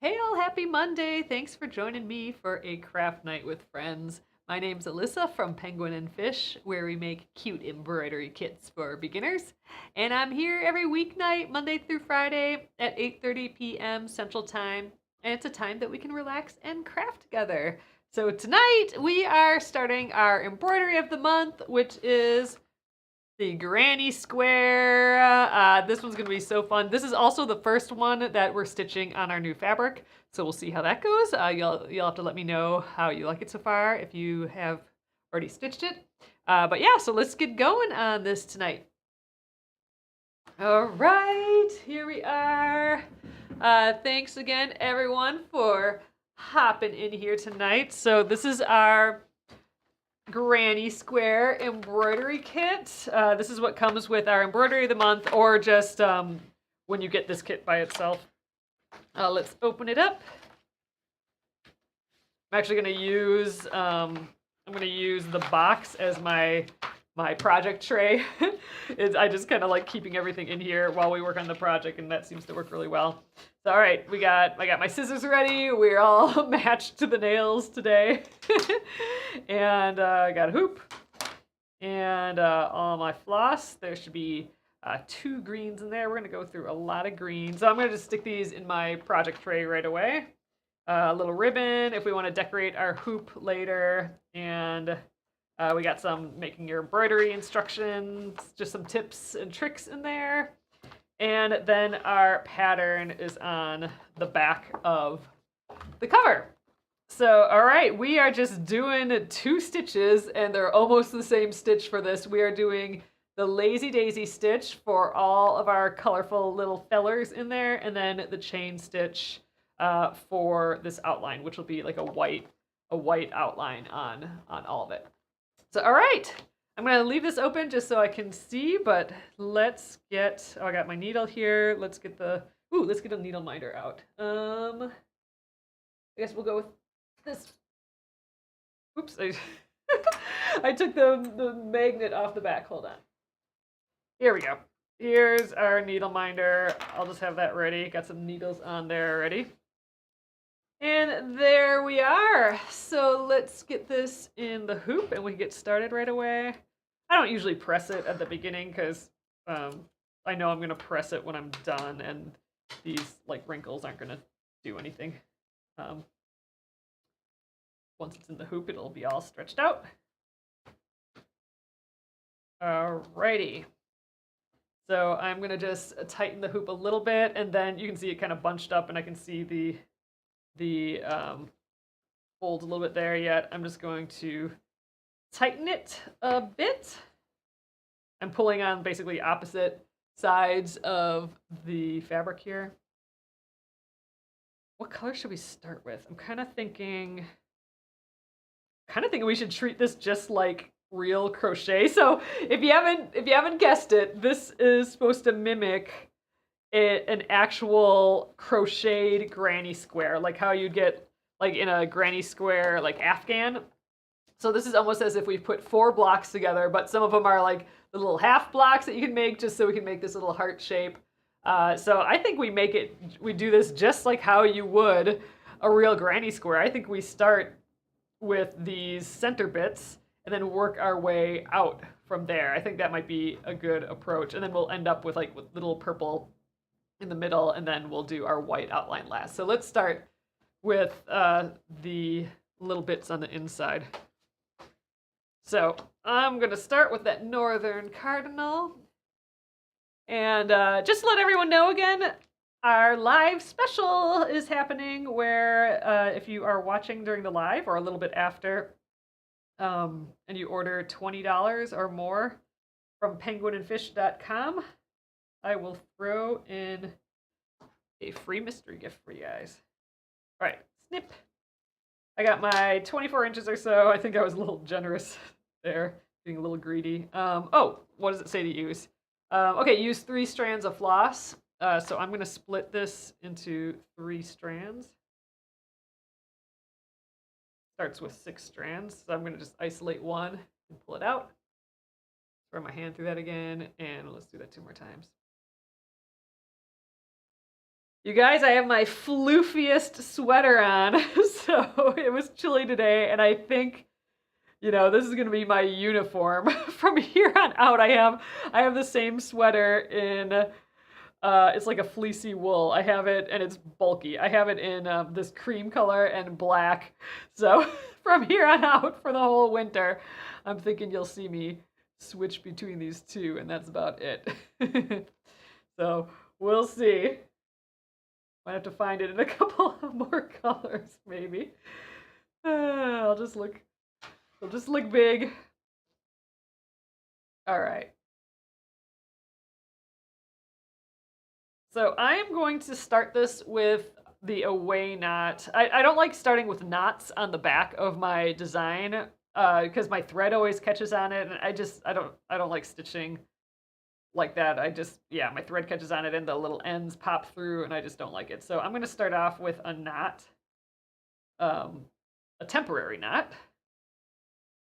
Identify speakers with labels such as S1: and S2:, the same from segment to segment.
S1: Hey all, happy Monday! Thanks for joining me for a craft night with friends. My name's Alyssa from Penguin and Fish, where we make cute embroidery kits for beginners. And I'm here every weeknight, Monday through Friday at 8:30 p.m. Central Time. And it's a time that we can relax and craft together. So tonight we are starting our embroidery of the month, which is the granny square. This one's gonna be so fun. This is also the first one that we're stitching on our new fabric, so we'll see how that goes. You'll have to let me know how you like it so far if you have already stitched it. But yeah, so let's get going on this tonight. All right, here we are. Thanks again, everyone, for hopping in here tonight. So this is our granny square embroidery kit. This is what comes with our embroidery of the month, or just when you get this kit by itself. Let's open it up. I'm actually gonna use the box as my project tray. I just kind of like keeping everything in here while we work on the project, and that seems to work really well. So all right, I got my scissors ready. We're all matched to the nails today. And I got a hoop and all my floss. There should be 2 greens in there. We're gonna go through a lot of greens. So I'm gonna just stick these in my project tray right away. A little ribbon if we want to decorate our hoop later, and we got some making your embroidery instructions, just some tips and tricks in there. And then our pattern is on the back of the cover. So, all right, we are just doing 2 stitches, and they're almost the same stitch for this. We are doing the lazy daisy stitch for all of our colorful little fellers in there, and then the chain stitch for this outline, which will be like a white outline on all of it. So, all right, I'm gonna leave this open just so I can see, but let's get, I got my needle here. Let's get a needle minder out. I guess we'll go with this. Oops, I took the magnet off the back. Hold on. Here we go. Here's our needle minder. I'll just have that ready. Got some needles on there already. And there we are. So let's get this in the hoop and we can get started right away. I don't usually press it at the beginning because I know I'm going to press it when I'm done, and these like wrinkles aren't going to do anything. Once it's in the hoop, it'll be all stretched out. Alrighty. So I'm going to just tighten the hoop a little bit, and then you can see it kind of bunched up, and I can see the fold a little bit there yet. I'm just going to tighten it a bit. I'm pulling on basically opposite sides of the fabric here. What color should we start with? I'm kind of thinking we should treat this just like real crochet. So if you haven't guessed it, this is supposed to mimic an actual crocheted granny square, like how you'd get like in a granny square like Afghan. So this is almost as if we put 4 blocks together, but some of them are like the little half blocks that you can make just so we can make this little heart shape. So I think we do this just like how you would a real granny square. I think we start with these center bits and then work our way out from there. I think that might be a good approach. And then we'll end up with like with little purple in the middle, and then we'll do our white outline last. So let's start with the little bits on the inside. So I'm gonna start with that northern cardinal. And just to let everyone know again, our live special is happening where if you are watching during the live or a little bit after, and you order $20 or more from penguinandfish.com, I will throw in a free mystery gift for you guys. All right, snip. I got my 24 inches or so. I think I was a little generous there, being a little greedy. Oh, what does it say to use? Okay, use 3 strands of floss. So I'm going to split this into 3 strands. Starts with 6 strands, so I'm going to just isolate one and pull it out. Run my hand through that again, and let's do that 2 more times. You guys, I have my floofiest sweater on, so it was chilly today, and I think, this is gonna be my uniform from here on out. I have the same sweater in it's like a fleecy wool. I have it, and it's bulky. I have it in this cream color and black. So from here on out for the whole winter, I'm thinking you'll see me switch between these two, and that's about it. So we'll see. Might have to find it in a couple of more colors, maybe. I'll just look. It'll just look big. All right. So I am going to start this with the away knot. I don't like starting with knots on the back of my design because my thread always catches on it, and I don't like stitching like that. My thread catches on it and the little ends pop through, and I just don't like it. So I'm going to start off with a knot, a temporary knot.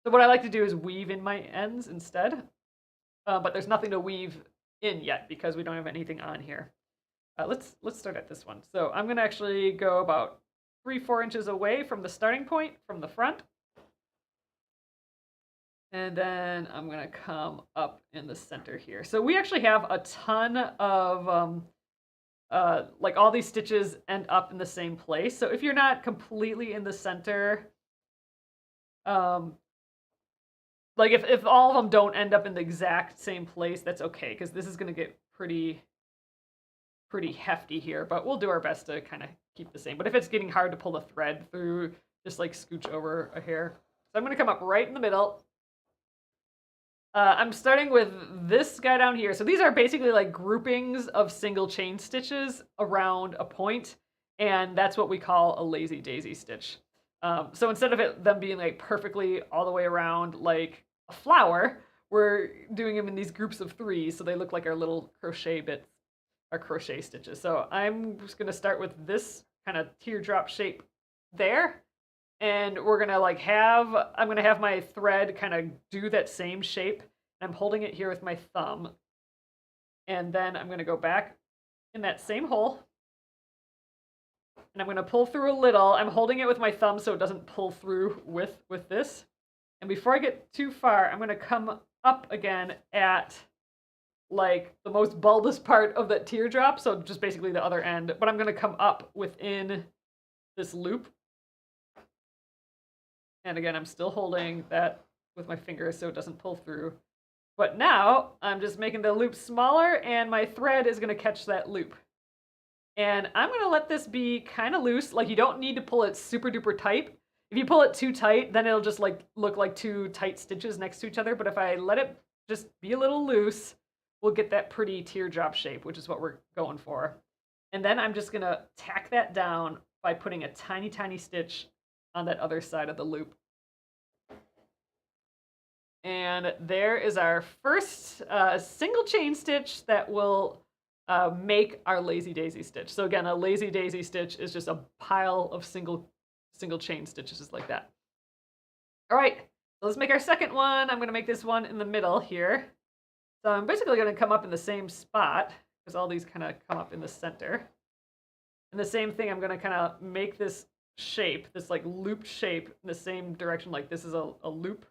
S1: So what I like to do is weave in my ends instead, but there's nothing to weave in yet because we don't have anything on here. Let's start at this one. So I'm going to actually go about 3-4 inches away from the starting point from the front. And then I'm going to come up in the center here. So we actually have a ton of, like all these stitches end up in the same place. So if you're not completely in the center, like if all of them don't end up in the exact same place, that's okay, because this is going to get pretty hefty here, but we'll do our best to kind of keep the same. But if it's getting hard to pull the thread through, just like scooch over a hair. So I'm going to come up right in the middle. I'm starting with this guy down here. So these are basically like groupings of single chain stitches around a point, and that's what we call a lazy daisy stitch. So instead of them being like perfectly all the way around like a flower, we're doing them in these groups of 3, so they look like our little crochet bits, our crochet stitches. So I'm just going to start with this kind of teardrop shape there. And we're gonna I'm gonna have my thread kind of do that same shape. And I'm holding it here with my thumb. And then I'm gonna go back in that same hole. And I'm gonna pull through a little. I'm holding it with my thumb so it doesn't pull through with this. And before I get too far, I'm gonna come up again at like the most bulbous part of that teardrop. So just basically the other end. But I'm gonna come up within this loop. And again, I'm still holding that with my fingers so it doesn't pull through. But now I'm just making the loop smaller, and my thread is going to catch that loop. And I'm going to let this be kind of loose. Like, you don't need to pull it super duper tight. If you pull it too tight, then it'll just like look like 2 tight stitches next to each other. But if I let it just be a little loose, we'll get that pretty teardrop shape, which is what we're going for. And then I'm just going to tack that down by putting a tiny, tiny stitch on that other side of the loop. And there is our first single chain stitch that will make our lazy daisy stitch. So again, a lazy daisy stitch is just a pile of single chain stitches just like that. All right, so let's make our second one. I'm going to make this one in the middle here. So I'm basically going to come up in the same spot because all these kind of come up in the center. And the same thing, I'm going to kind of make this shape, this like looped shape in the same direction. Like this is a loop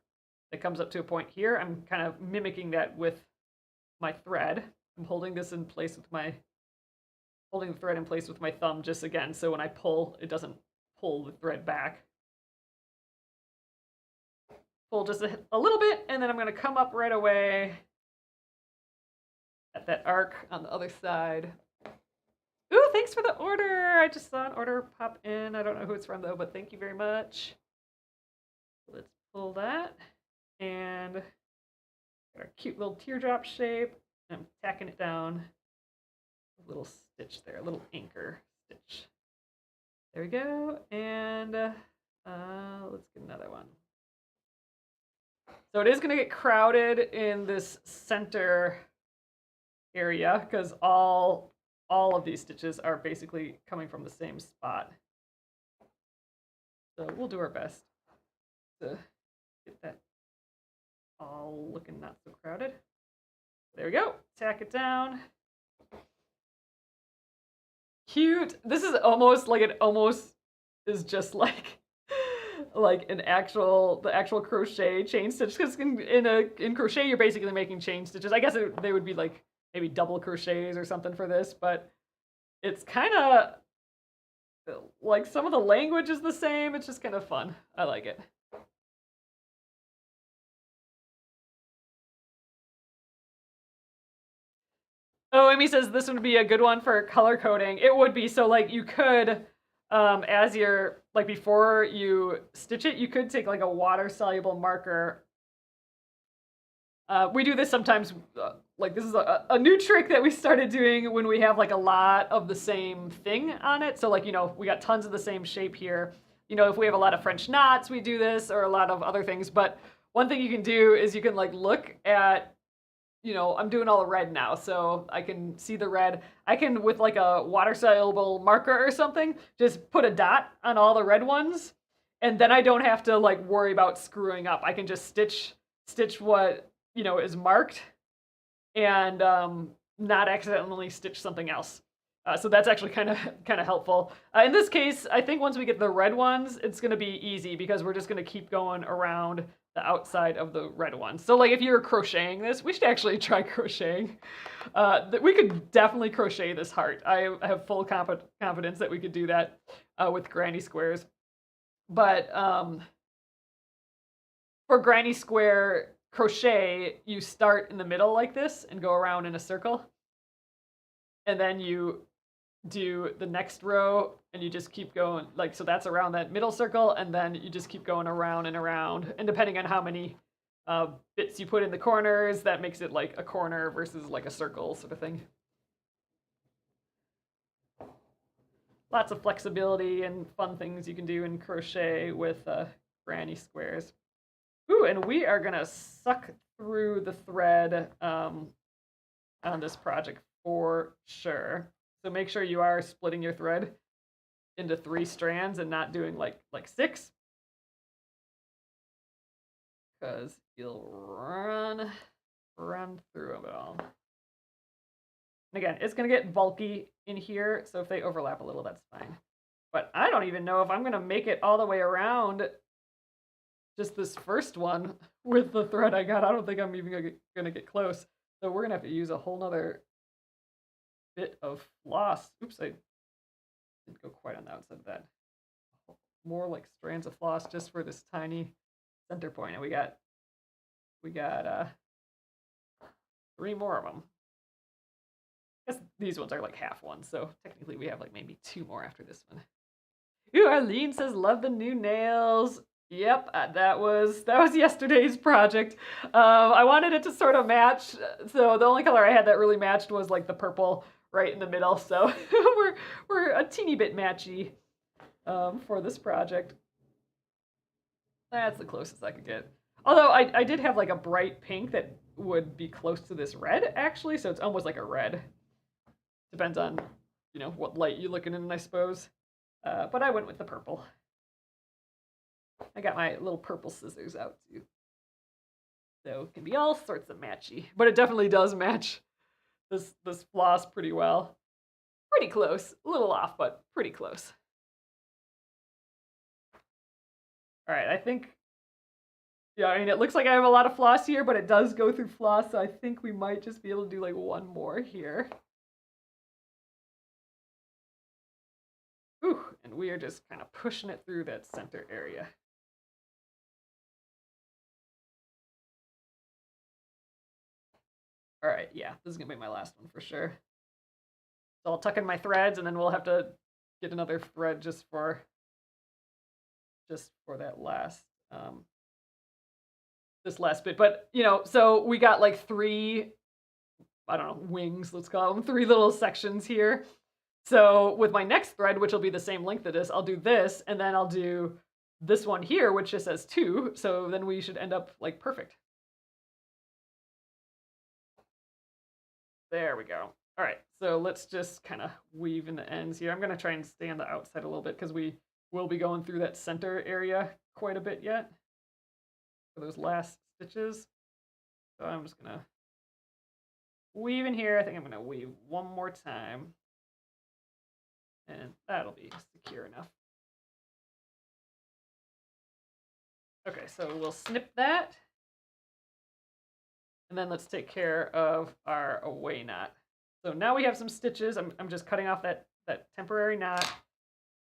S1: that comes up to a point here. I'm kind of mimicking that with my thread. I'm holding this in place with holding the thread in place with my thumb just again, so when I pull, it doesn't pull the thread back. Pull just a little bit, and then I'm going to come up right away at that arc on the other side. Ooh, thanks for the order. I just saw an order pop in. I don't know who it's from though, but thank you very much. Let's pull that. And got our cute little teardrop shape. I'm tacking it down. A little stitch there, a little anchor stitch. There we go. And let's get another one. So it is going to get crowded in this center area because all of these stitches are basically coming from the same spot. So we'll do our best to get that all looking not so crowded. There we go. Tack it down. cute. This is almost like it almost is just like the actual crochet chain stitch, because in crochet you're basically making chain stitches. I guess they would be like maybe double crochets or something for this, but it's kind of like some of the language is the same. It's just kind of fun. I like it. Oh, Amy says this would be a good one for color coding. It would be. So like you could, as you're like before you stitch it, you could take like a water soluble marker. We do this sometimes. Like this is a new trick that we started doing when we have like a lot of the same thing on it. So like, you know, we got tons of the same shape here. You know, if we have a lot of French knots, we do this, or a lot of other things. But one thing you can do is you can like look at, you know, I'm doing all the red now, so I can see the red. I can, with like a water soluble marker or something, just put a dot on all the red ones, and then I don't have to like worry about screwing up. I can just stitch what, you know, is marked, and not accidentally stitch something else. So that's actually kind of helpful. In this case, I think once we get the red ones, it's going to be easy because we're just going to keep going around the outside of the red ones. So like if you're crocheting this, we should actually try crocheting. We could definitely crochet this heart. I have full confidence that we could do that with granny squares. But for granny square crochet, you start in the middle like this and go around in a circle. And then you do the next row and you just keep going, like, so that's around that middle circle, and then you just keep going around and around, and depending on how many bits you put in the corners, that makes it like a corner versus like a circle sort of thing. Lots of flexibility and fun things you can do in crochet with granny squares. Ooh, and we are gonna suck through the thread on this project for sure. So make sure you are splitting your thread into 3 strands and not doing like 6, because you'll run through them all. And again, it's gonna get bulky in here, so if they overlap a little, that's fine. But I don't even know if I'm gonna make it all the way around just this first one with the thread I got. I don't think I'm even gonna get close. So we're gonna have to use a whole nother bit of floss. Oops, I didn't go quite on the outside of that. More like strands of floss just for this tiny center point. And we got 3 more of them. I guess these ones are like half ones, so technically we have like maybe 2 more after this one. Ooh, Arlene says, love the new nails. Yep, that was yesterday's project. I wanted it to sort of match, so the only color I had that really matched was like the purple right in the middle. So we're a teeny bit matchy for this project. That's the closest I could get. Although I did have like a bright pink that would be close to this red actually, so it's almost like a red. Depends on, you know, what light you're looking in, I suppose. But I went with the purple. I got my little purple scissors out too. So it can be all sorts of matchy, but it definitely does match this floss pretty well. Pretty close, a little off, but pretty close. All right, I think, yeah, I mean, it looks like I have a lot of floss here, but it does go through floss, so I think we might just be able to do like 1 more here. Ooh, and we are just kind of pushing it through that center area. All right, yeah, this is gonna be my last one for sure. So I'll tuck in my threads, and then we'll have to get another thread just for that last this last bit. But you know, so we got like 3, I don't know, wings, let's call them, 3 little sections here. So with my next thread, which will be the same length of this, I'll do this, and then I'll do this one here, which just says 2. So then we should end up like perfect. There we go. All right, so let's just kind of weave in the ends here. I'm going to try and stay on the outside a little bit because we will be going through that center area quite a bit yet for those last stitches. So I'm just going to weave in here. I think I'm going to weave one more time. And that'll be secure enough. Okay, so we'll snip that. And then let's take care of our away knot. So now we have some stitches. I'm just cutting off that temporary knot.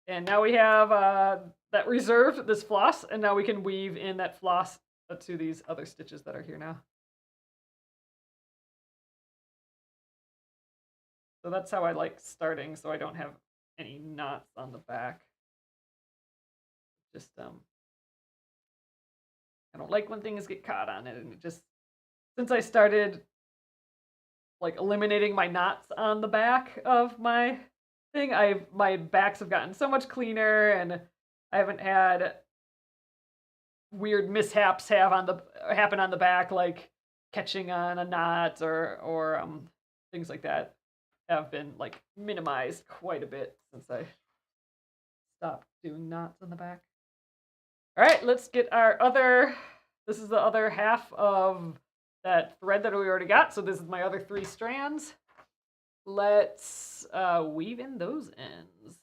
S1: And now we have that reserved, this floss, and now we can weave in that floss to these other stitches that are here now. So that's how I like starting, so I don't have any knots on the back. Just, I don't like when things get caught on it, and it just, since I started like eliminating my knots on the back of my thing, my backs have gotten so much cleaner, and I haven't had weird mishaps happen on the back, like catching on a knot or things like that have been like minimized quite a bit since I stopped doing knots on the back. All right, let's get our other, this is the other half of that thread that we already got. So this is my other 3 strands. Let's weave in those ends.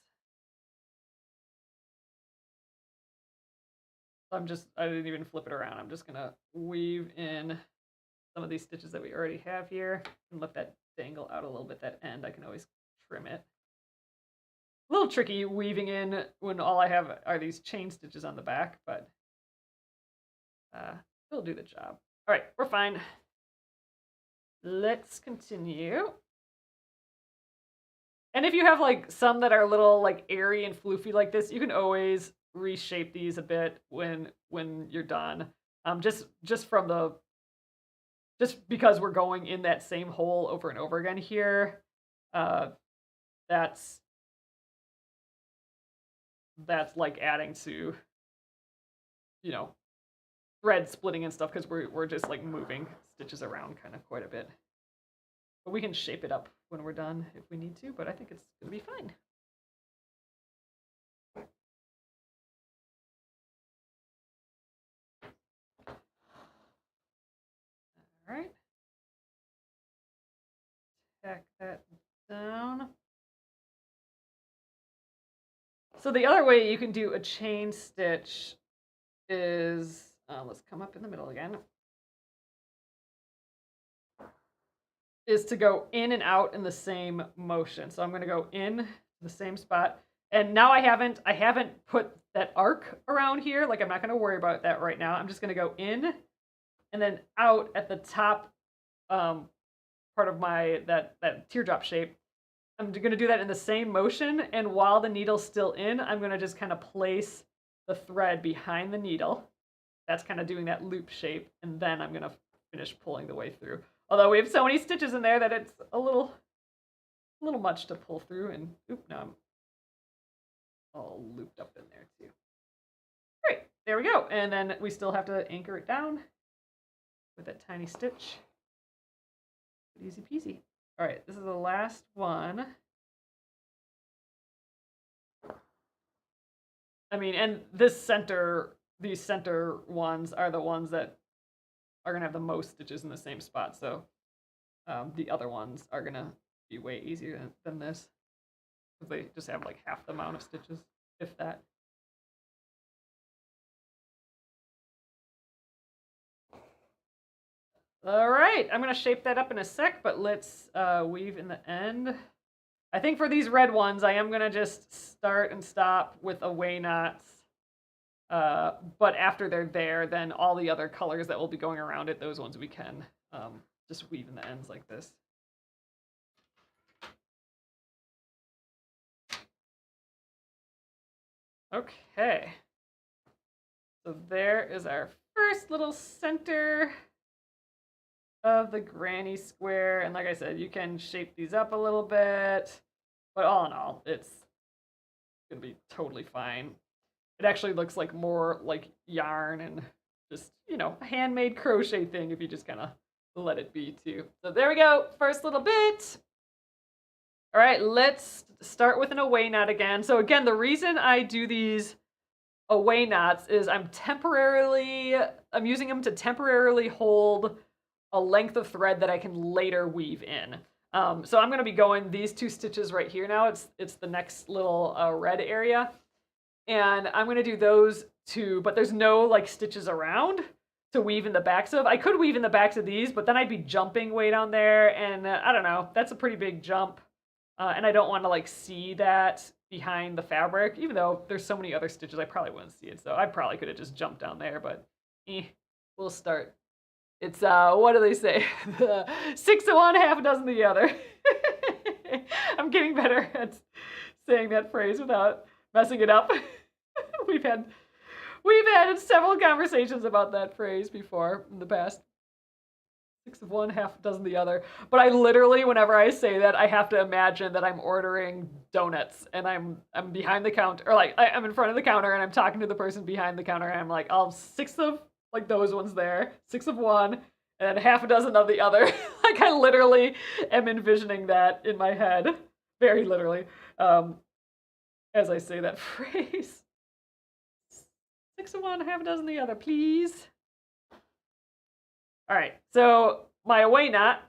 S1: I didn't even flip it around. I'm just gonna weave in some of these stitches that we already have here and let that dangle out a little bit. That end, I can always trim it. A little tricky weaving in when all I have are these chain stitches on the back, but it'll do the job. All right, we're fine. Let's continue. And if you have like some that are a little like airy and floofy like this, you can always reshape these a bit when you're done. Just because we're going in that same hole over and over again here, that's like adding to, you know, thread splitting and stuff, because we're just like moving stitches around kind of quite a bit. But we can shape it up when we're done if we need to, but I think it's gonna be fine. All right. Tack that down. So the other way you can do a chain stitch is, let's come up in the middle again, is to go in and out in the same motion. So I'm going to go in the same spot. And now I haven't put that arc around here. Like, I'm not going to worry about that right now. I'm just going to go in and then out at the top part of my that teardrop shape. I'm going to do that in the same motion, and while the needle's still in, I'm going to just kind of place the thread behind the needle. That's kind of doing that loop shape, and then I'm going to finish pulling the way through. Although we have so many stitches in there that it's a little much to pull through, and now I'm all looped up in there too. Great, there we go. And then we still have to anchor it down with that tiny stitch. Easy peasy. All right, this is the last one. I mean, and these center ones are the ones that are gonna have the most stitches in the same spot. So the other ones are gonna be way easier than this, because they just have like half the amount of stitches, if that. All right, I'm gonna shape that up in a sec, but let's weave in the end. I think for these red ones, I am gonna just start and stop with away knots. But after they're there, then all the other colors that will be going around it, those ones we can just weave in the ends like this. Okay. So there is our first little center of the granny square. And like I said, you can shape these up a little bit, but all in all, it's gonna be totally fine. It actually looks like more like yarn and just, you know, a handmade crochet thing if you just kind of let it be too. So there we go, first little bit. All right, let's start with an away knot again. So again, the reason I do these away knots is I'm using them to temporarily hold a length of thread that I can later weave in. So I'm going to be going these 2 stitches right here now. It's the next little red area. And I'm going to do those 2, but there's no like stitches around to weave in the backs of. I could weave in the backs of these, but then I'd be jumping way down there, and I don't know. That's a pretty big jump, and I don't want to like see that behind the fabric. Even though there's so many other stitches, I probably wouldn't see it. So I probably could have just jumped down there, but we'll start. It's what do they say? 6 of one, half a dozen of the other. I'm getting better at saying that phrase without messing it up. We've had several conversations about that phrase before in the past. 6 of one, half a dozen of the other. But I literally, whenever I say that, I have to imagine that I'm ordering donuts and I'm behind the counter, or like I'm in front of the counter and I'm talking to the person behind the counter and I'm like, I'll 6 of like those ones there, 6 of one, and half a dozen of the other. Like I literally am envisioning that in my head, very literally, as I say that phrase. 6 of one, half a dozen of the other, please. All right, so my away knot,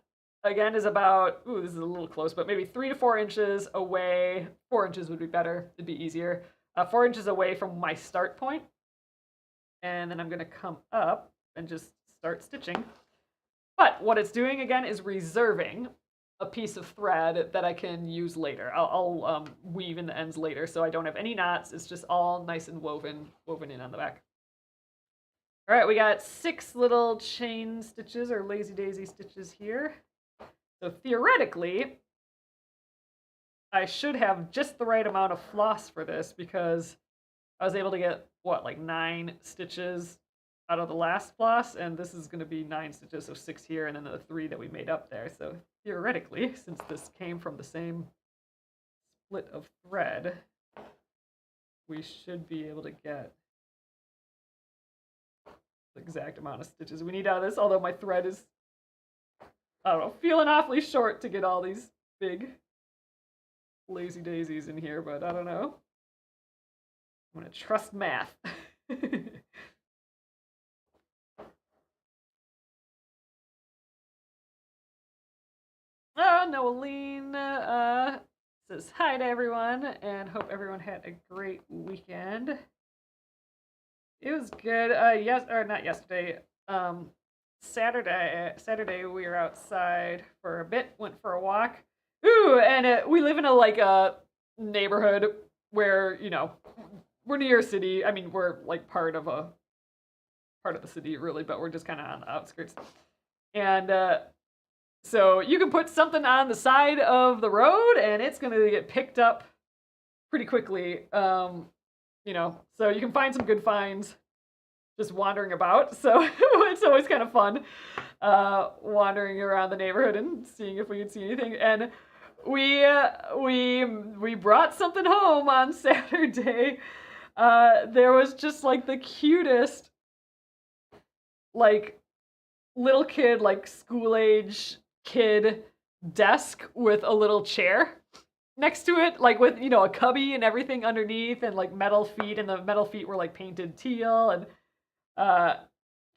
S1: again, is about, this is a little close, but maybe 3 to 4 inches away. 4 inches would be better, it'd be easier. 4 inches away from my start point. And then I'm going to come up and just start stitching. But what it's doing, again, is reserving a piece of thread that I can use later. I'll weave in the ends later, so I don't have any knots. It's just all nice and woven in on the back. All right, we got 6 little chain stitches or lazy daisy stitches here. So theoretically, I should have just the right amount of floss for this because I was able to get, what, like 9 stitches out of the last floss, and this is going to be 9 stitches, so 6 here, and then the 3 that we made up there. So theoretically, since this came from the same split of thread, we should be able to get the exact amount of stitches we need out of this, although my thread is, I don't know, feeling awfully short to get all these big lazy daisies in here, but I don't know. I'm going to trust math. Noeline says hi to everyone and hope everyone had a great weekend. It was good. Not yesterday. Saturday we were outside for a bit, went for a walk. Ooh, and we live in a neighborhood where, you know, we're near a city. I mean, we're like part of the city really, but we're just kind of on the outskirts. And so you can put something on the side of the road and it's going to get picked up pretty quickly. You know, so you can find some good finds just wandering about. So it's always kind of fun wandering around the neighborhood and seeing if we could see anything. And we brought something home on Saturday. There was just like the cutest, like little kid, like school age kid desk with a little chair next to it, like with, you know, a cubby and everything underneath and like metal feet, and the metal feet were like painted teal, and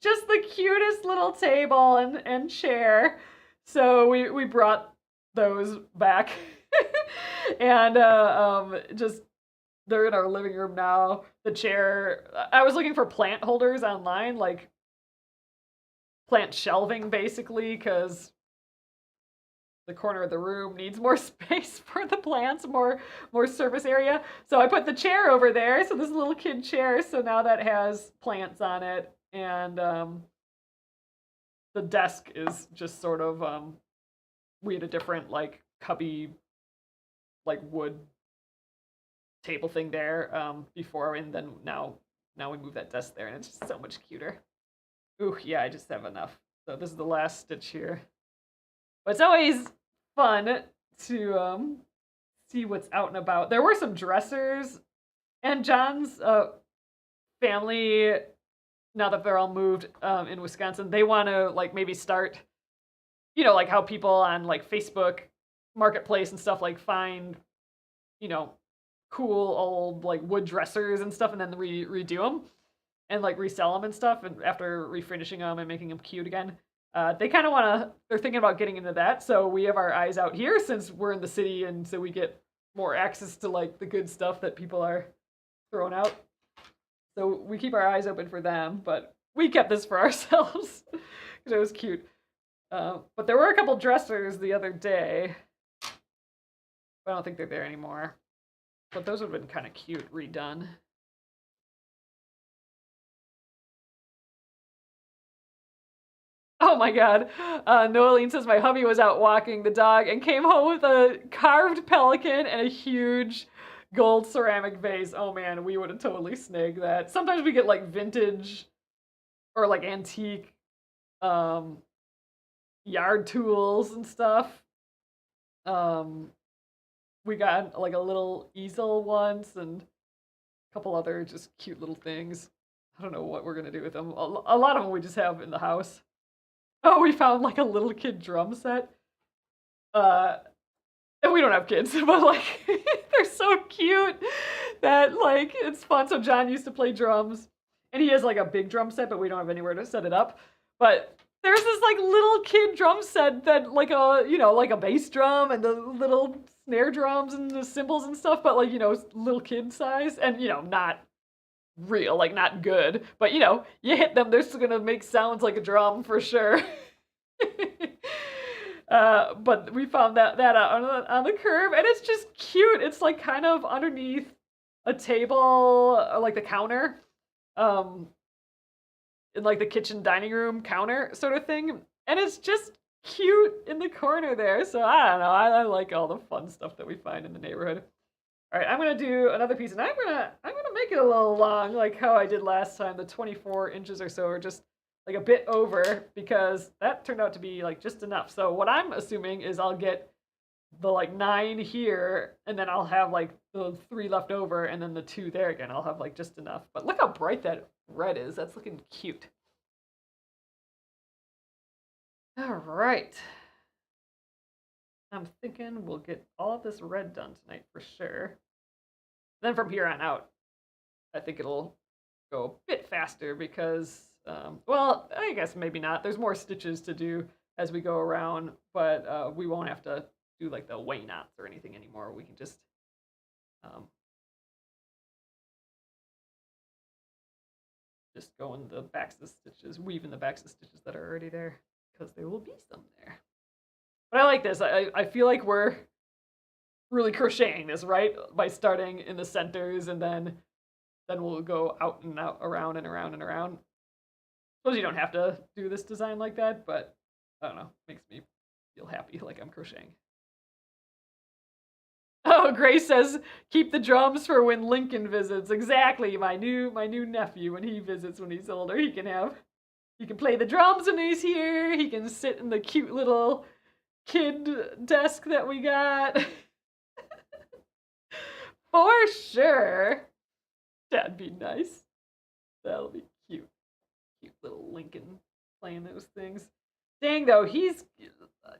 S1: just the cutest little table and chair. So we brought those back and just they're in our living room now. The chair, I was looking for plant holders online, like plant shelving basically, because the corner of the room needs more space for the plants, more surface area. So I put the chair over there, so this little kid chair, so now that has plants on it, and the desk is just sort of we had a different like cubby, like wood table thing there before, and then now we move that desk there, and it's just so much cuter. Ooh, yeah, I just have enough. So this is the last stitch here. But it's always fun to see what's out and about. There were some dressers, and John's family, now that they're all moved in Wisconsin, they want to like maybe start, you know, like how people on like Facebook Marketplace and stuff like find, you know, cool old like wood dressers and stuff, and then redo them and like resell them and stuff, and after refinishing them and making them cute again. They kind of want to, they're thinking about getting into that. So we have our eyes out here since we're in the city, and so we get more access to like the good stuff that people are throwing out. So we keep our eyes open for them, but we kept this for ourselves because it was cute. But there were a couple dressers the other day. I don't think they're there anymore. But those would have been kind of cute redone. Oh my god. Noeline says my hubby was out walking the dog and came home with a carved pelican and a huge gold ceramic vase. Oh man, we would have totally snagged that. Sometimes we get like vintage or like antique um, yard tools and stuff. Um, we got like a little easel once and a couple other just cute little things. I don't know what we're gonna do with them. A lot of them we just have in the house. Oh, we found like a little kid drum set. Uh, and we don't have kids, but like they're so cute that like it's fun. So John used to play drums, and he has like a big drum set, but we don't have anywhere to set it up. But there's this like little kid drum set that like a like a bass drum and the little snare drums and the cymbals and stuff, but like little kid size and not real, like not good, but you hit them, they're still gonna make sounds like a drum for sure. But we found that out on the curb, and it's just cute. It's like kind of underneath a table, or like the counter, um, in like the kitchen dining room counter sort of thing, and it's just cute in the corner there. So I don't know. I like all the fun stuff that we find in the neighborhood. All right, I'm gonna do another piece, and I'm gonna make it a little long, like how I did last time, the 24 inches or so, or just like a bit over, because that turned out to be like just enough. So what I'm assuming is I'll get the like 9 here, and then I'll have like the 3 left over, and then the 2 there again. I'll have like just enough. But look how bright that red is. That's looking cute. All right. I'm thinking we'll get all of this red done tonight for sure. Then from here on out, I think it'll go a bit faster because, well, I guess maybe not. There's more stitches to do as we go around, but we won't have to do like the way knots or anything anymore. We can just go in the backs of the stitches, weave in the backs of the stitches that are already there, because there will be some there. But I like this. I feel like we're really crocheting this, right? By starting in the centers, and then we'll go out and out, around and around and around. Suppose you don't have to do this design like that, but I don't know. Makes me feel happy, like I'm crocheting. Oh, Grace says, keep the drums for when Lincoln visits. Exactly, my new nephew, when he visits when he's older, he can play the drums when he's here. He can sit in the cute little kid desk that we got. For sure. That'd be nice. That'll be cute. Cute little Lincoln playing those things. Dang though,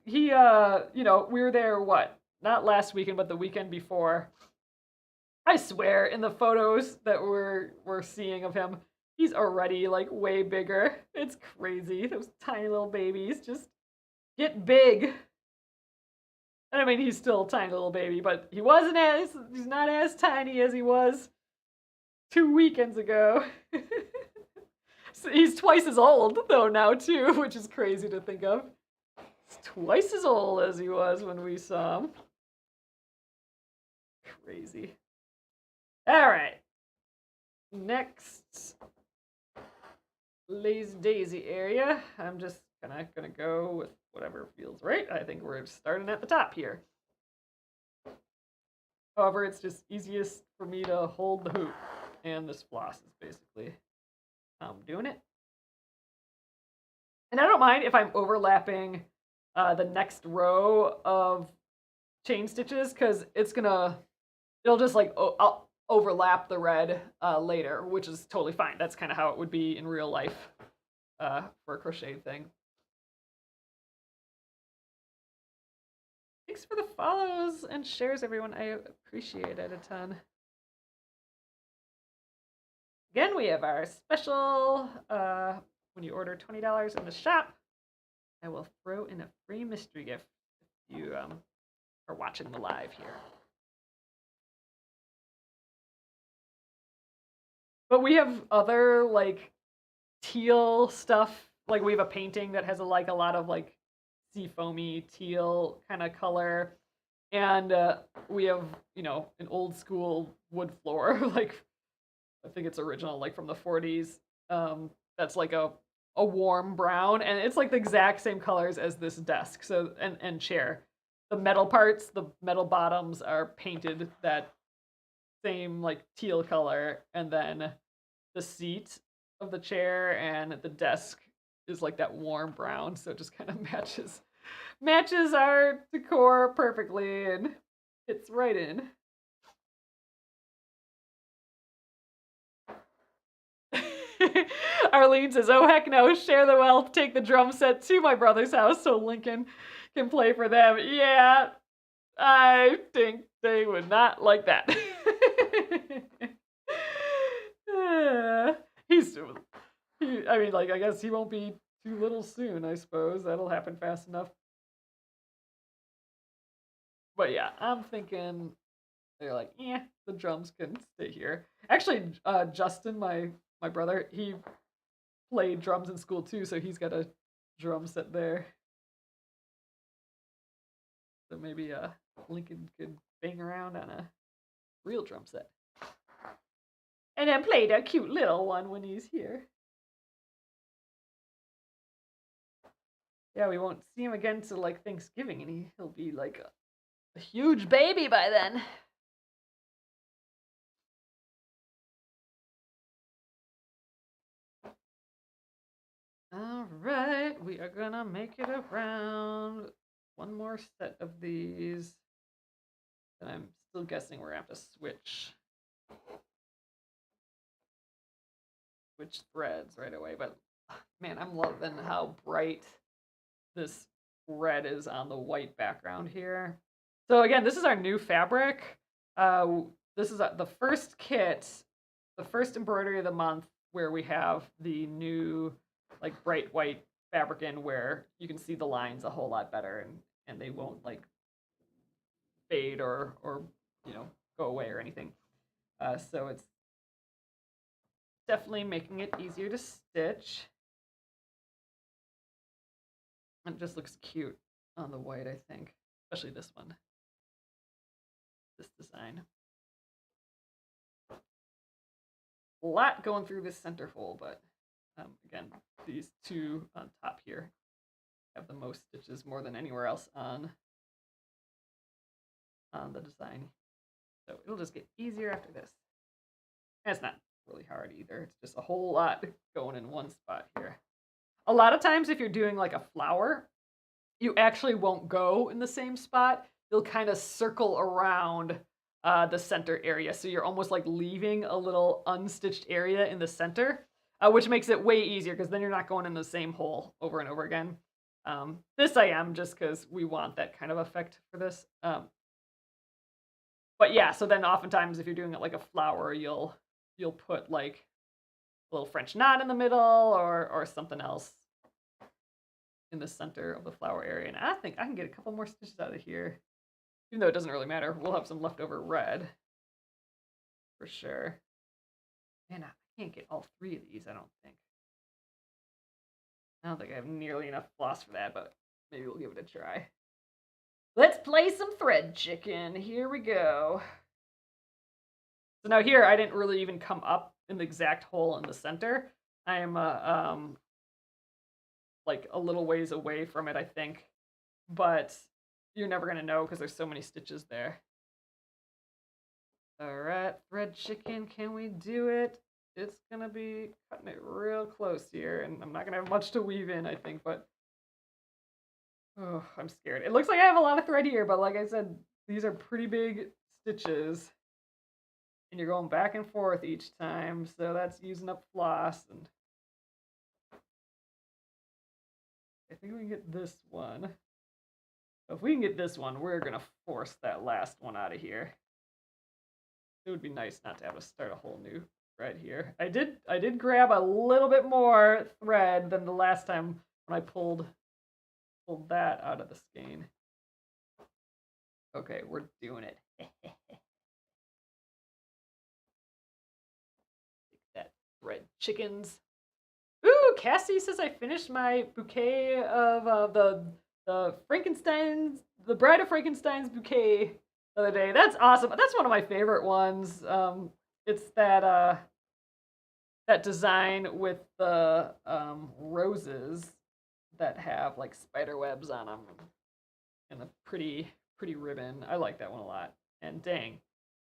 S1: we were there not last weekend, but the weekend before. I swear, in the photos that we're seeing of him, he's already like way bigger. It's crazy. Those tiny little babies just get big. And I mean, he's still a tiny little baby, but he's not as tiny as he was 2 weekends ago. So he's twice as old though now too, which is crazy to think of. He's twice as old as he was when we saw him. Crazy. All right. Next, Lazy Daisy area. I'm just gonna go with whatever feels right. I think we're starting at the top here. However, it's just easiest for me to hold the hoop, and this floss is basically how I'm doing it. And I don't mind if I'm overlapping the next row of chain stitches, because it'll just like I'll overlap the red later, which is totally fine. That's kind of how it would be in real life for a crocheted thing. Thanks for the follows and shares, everyone. I appreciate it a ton. Again, we have our special when you order $20 in the shop, I will throw in a free mystery gift if you are watching the live here. But we have other like teal stuff. Like we have a painting that has a lot of like seafoamy teal kind of color, and we have an old school wood floor like I think it's original like from the 40s. That's like a warm brown, and it's like the exact same colors as this desk. So and chair. The metal parts, the metal bottoms are painted that same like teal color, and then the seat of the chair and the desk is like that warm brown, so it just kind of matches our decor perfectly and fits right in. Arlene says, "Oh heck no! Share the wealth. Take the drum set to my brother's house so Lincoln can play for them." Yeah, I think they would not like that. I mean, like, I guess he won't be too little soon, I suppose. That'll happen fast enough. But yeah, I'm thinking they're like, yeah, the drums can stay here. Actually, Justin, my brother, he played drums in school too, so he's got a drum set there. So maybe Lincoln could bang around on a real drum set. And then played a cute little one when he's here. Yeah, we won't see him again till like Thanksgiving, and he'll be like a huge baby by then. All right, we are gonna make it around one more set of these. And I'm still guessing we're gonna have to switch threads right away. But man, I'm loving how bright this red is on the white background here. So again, this is our new fabric. This is the first kit, the first embroidery of the month, where we have the new like bright white fabric in, where you can see the lines a whole lot better, and they won't like fade or go away or anything. So it's definitely making it easier to stitch. And it just looks cute on the white, I think, especially this one, this design. A lot going through this center hole, but again, these two on top here have the most stitches, more than anywhere else on the design. So it'll just get easier after this. And it's not really hard either. It's just a whole lot going in one spot here. A lot of times if you're doing like a flower, you actually won't go in the same spot. You'll kind of circle around the center area. So you're almost like leaving a little unstitched area in the center, which makes it way easier because then you're not going in the same hole over and over again. This I am just because we want that kind of effect for this. But yeah, so then oftentimes if you're doing it like a flower, you'll put like a little French knot in the middle or something else in the center of the flower area. And I think I can get a couple more stitches out of here. Even though it doesn't really matter. We'll have some leftover red. For sure. Man, I can't get all three of these, I don't think. I don't think I have nearly enough floss for that, but maybe we'll give it a try. Let's play some thread chicken. Here we go. So now here, I didn't really even come up in the exact hole in the center. I am like a little ways away from it, I think. But you're never going to know because there's so many stitches there. All right, thread chicken, can we do it? It's going to be cutting it real close here, and I'm not going to have much to weave in, I think, but oh, I'm scared. It looks like I have a lot of thread here, but like I said, these are pretty big stitches, and you're going back and forth each time, so that's using up floss. And I think we can get this one. If we can get this one, we're going to force that last one out of here. It would be nice not to have to start a whole new thread here. I did grab a little bit more thread than the last time when I pulled pull that out of the skein. Okay, we're doing it. That red chickens. Ooh, Cassie says I finished my bouquet of the Frankenstein's, the Bride of Frankenstein's bouquet the other day. That's awesome. That's one of my favorite ones. It's that design with the roses that have like spider webs on them and a pretty ribbon. I like that one a lot. And dang,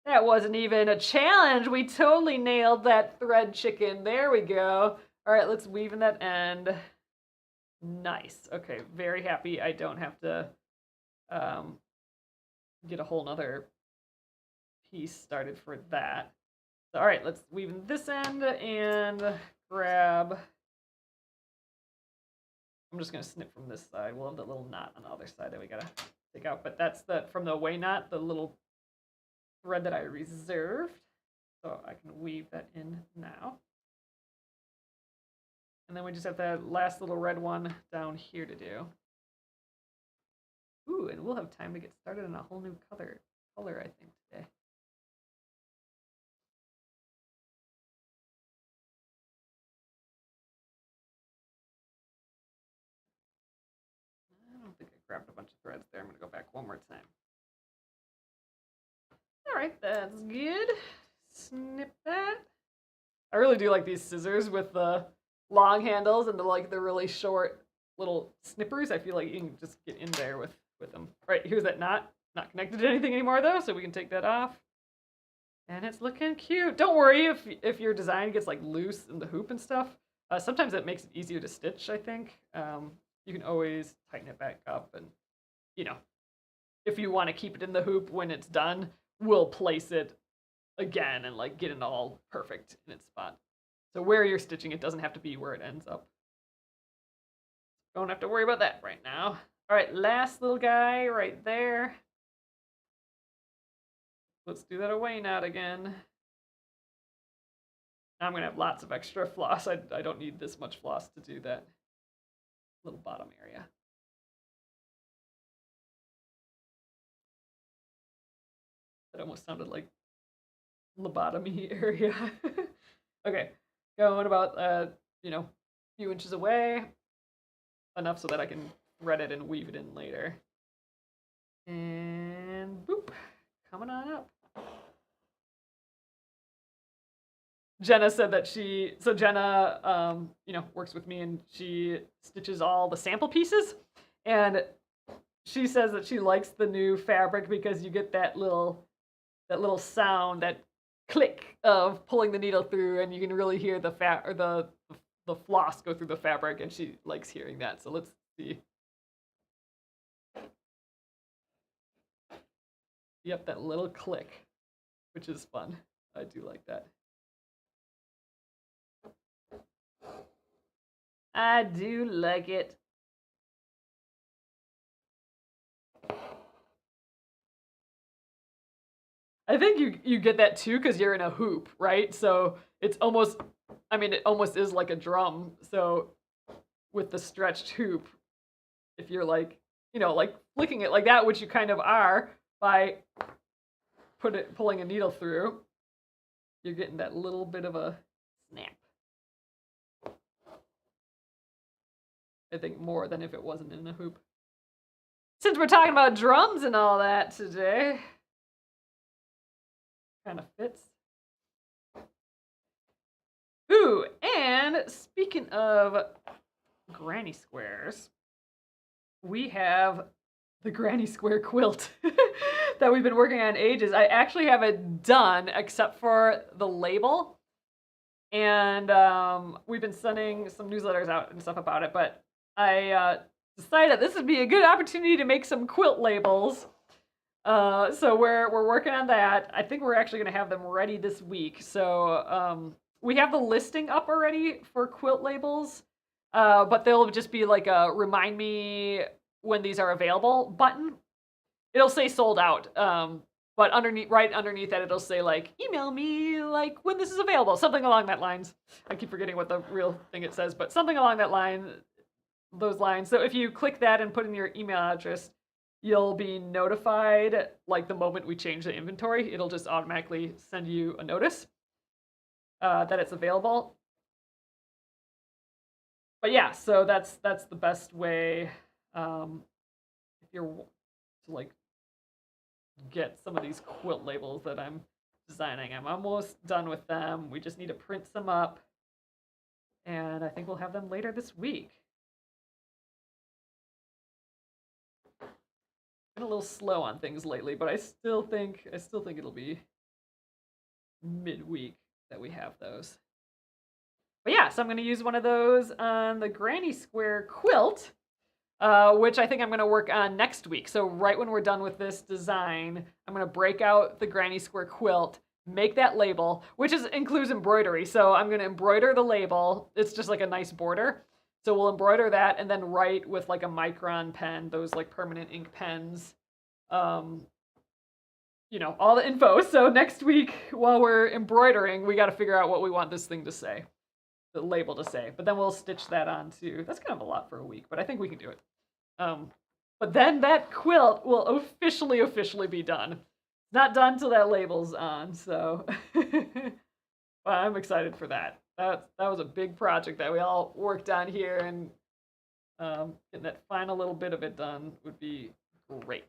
S1: that wasn't even a challenge. We totally nailed that thread chicken. There we go. All right, let's weave in that end. Nice. Okay, very happy I don't have to get a whole nother piece started for that. So, all right, let's weave in this end and grab. I'm just gonna snip from this side. We'll have that little knot on the other side that we gotta take out. But that's from the away knot, the little thread that I reserved. So I can weave that in now. And then we just have that last little red one down here to do. Ooh, and we'll have time to get started on a whole new color I think, today. I don't think I grabbed a bunch of threads there. I'm gonna go back one more time. All right, that's good. Snip that. I really do like these scissors with the long handles and the really short little snippers. I feel like you can just get in there with them. All right, here's that knot. Not connected to anything anymore though, so we can take that off. And it's looking cute. Don't worry if your design gets like loose in the hoop and stuff. Sometimes that makes it easier to stitch, I think. You can always tighten it back up, and if you want to keep it in the hoop when it's done, we'll place it again and like get it all perfect in its spot. So where you're stitching, it doesn't have to be where it ends up. Don't have to worry about that right now. All right, last little guy right there. Let's do that away knot again. Now I'm gonna have lots of extra floss. I don't need this much floss to do that little bottom area. That almost sounded like lobotomy area. Okay, going about a few inches away, enough so that I can thread it and weave it in later. And boop, coming on up. Jenna said that Jenna, works with me and she stitches all the sample pieces. And she says that she likes the new fabric because you get that little sound, that click of pulling the needle through, and you can really hear the floss go through the fabric, and she likes hearing that. So let's see. Yep, that little click, which is fun. I do like that. I do like it. I think you get that too because you're in a hoop, right? So it's almost, it almost is like a drum. So with the stretched hoop, if you're like flicking it like that, which you kind of are by pulling a needle through, you're getting that little bit of a snap. I think more than if it wasn't in a hoop. Since we're talking about drums and all that today, kind of fits. Ooh, and speaking of granny squares, we have the granny square quilt that we've been working on ages. I actually have it done except for the label, and we've been sending some newsletters out and stuff about it, but I decided this would be a good opportunity to make some quilt labels. So we're working on that. I think we're actually going to have them ready this week. So we have the listing up already for quilt labels, but they'll just be like a remind me when these are available button. It'll say sold out, but right underneath that it'll say like email me like when this is available, something along that lines. I keep forgetting what the real thing it says, but something along that line. those lines. So if you click that and put in your email address, you'll be notified like the moment we change the inventory. It'll just automatically send you a notice that it's available. But yeah, so that's the best way if you're to like get some of these quilt labels that I'm designing. I'm almost done with them. We just need to print some up, and I think we'll have them later this week. Been a little slow on things lately, but I still think it'll be midweek that we have those. But yeah, so I'm going to use one of those on the granny square quilt, which I think I'm going to work on next week. So right when we're done with this design, I'm going to break out the granny square quilt, make that label, which includes embroidery. So I'm going to embroider the label. It's just like a nice border. So we'll embroider that and then write with like a micron pen, those like permanent ink pens, you know, all the info. So next week while we're embroidering, we got to figure out what we want this thing to say, the label to say. But then we'll stitch that on too. That's kind of a lot for a week, but I think we can do it. But then that quilt will officially be done. It's not done till that label's on, so well, I'm excited for that. That was a big project that we all worked on here, and getting that final little bit of it done would be great.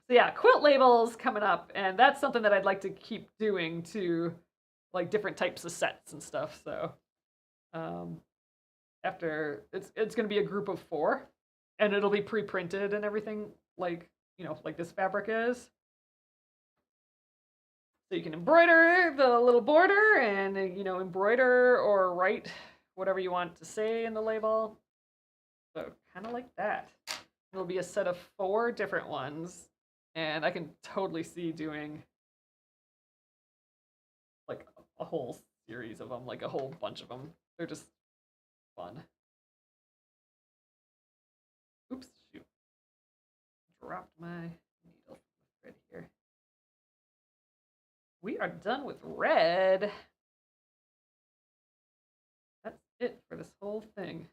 S1: So yeah, quilt labels coming up, and that's something that I'd like to keep doing to like different types of sets and stuff. So after it's going to be a group of 4, and it'll be pre-printed and everything, like, you know, like this fabric is. So you can embroider the little border and, you know, embroider or write whatever you want to say in the label. So kind of like that. It'll be a set of 4 different ones, and I can totally see doing like a whole series of them, like a whole bunch of them. They're just fun. Oops, shoot. Dropped my needle thread here. We are done with red. That's it for this whole thing.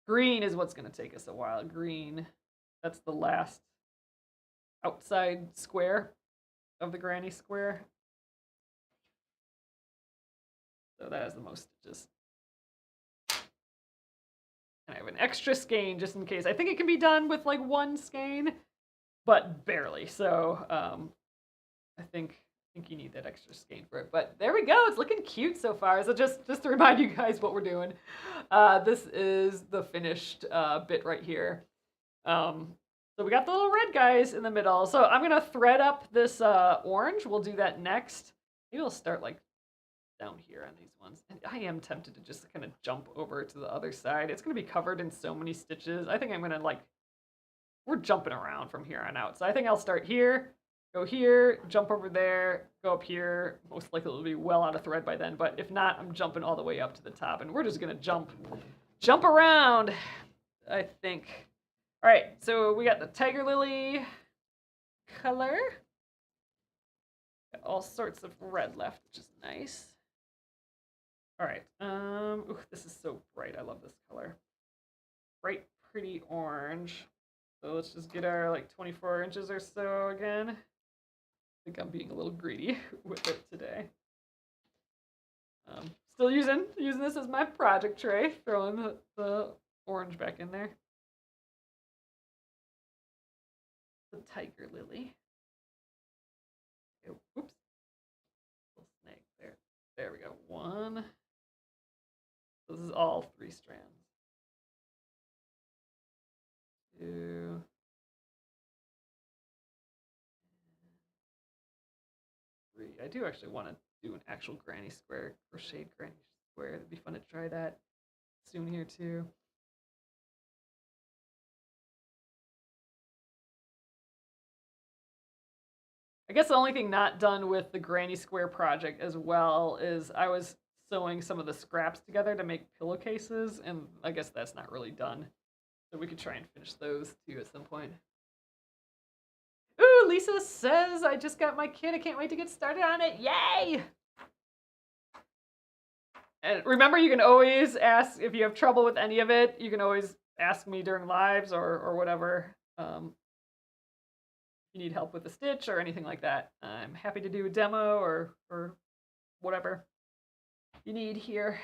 S1: Green is what's going to take us a while. Green, that's the last outside square of the granny square. So that has the most stitches. And I have an extra skein just in case. I think it can be done with like 1 skein, but barely. So I think you need that extra skein for it. But there we go. It's looking cute so far. So just to remind you guys what we're doing, this is the finished bit right here. So we got the little red guys in the middle. So I'm going to thread up this orange. We'll do that next. Maybe we'll start like down here on these ones. And I am tempted to just kind of jump over to the other side. It's going to be covered in so many stitches. I think I'm going to like, we're jumping around from here on out. So I think I'll start here, go here, jump over there, go up here. Most likely it'll be well out of thread by then. But if not, I'm jumping all the way up to the top. And we're just going to jump around, I think. All right, so we got the tiger lily color. Got all sorts of red left, which is nice. All right, ooh, this is so bright. I love this color. Bright, pretty orange. So let's just get our like 24 inches or so again. I think I'm being a little greedy with it today. Still using this as my project tray, throwing the orange back in there. The tiger lily. Oh, oops. Little snake there. There we go. 1. This is all 3 strands. 2. 3. I do actually want to do an actual granny square, crocheted granny square. It'd be fun to try that soon here too. I guess the only thing not done with the granny square project as well is I was sewing some of the scraps together to make pillowcases, and I guess that's not really done. So we could try and finish those too at some point. Ooh, Lisa says, I just got my kit. I can't wait to get started on it. Yay! And remember, you can always ask if you have trouble with any of it. You can always ask me during lives or whatever. If you need help with the stitch or anything like that, I'm happy to do a demo or whatever you need here.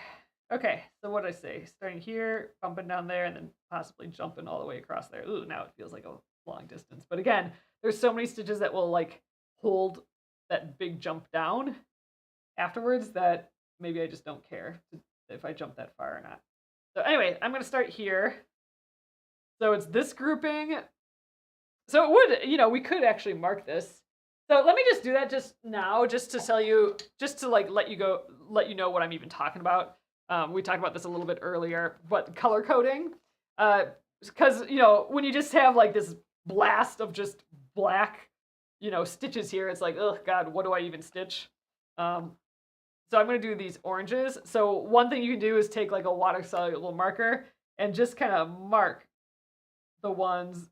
S1: Okay, so what did I say? Starting here, bumping down there, and then possibly jumping all the way across there. Ooh, now it feels like a long distance. But again, there's so many stitches that will like hold that big jump down afterwards that maybe I just don't care if I jump that far or not. So anyway, I'm going to start here. So it's this grouping. So it would, we could actually mark this. So let me just do that just now, just to tell you, just to like let you know what I'm even talking about. We talked about this a little bit earlier, but color coding, because when you just have like this blast of just black, stitches here, it's like, oh God, what do I even stitch? So I'm going to do these oranges. So one thing you can do is take like a water soluble marker and just kind of mark the ones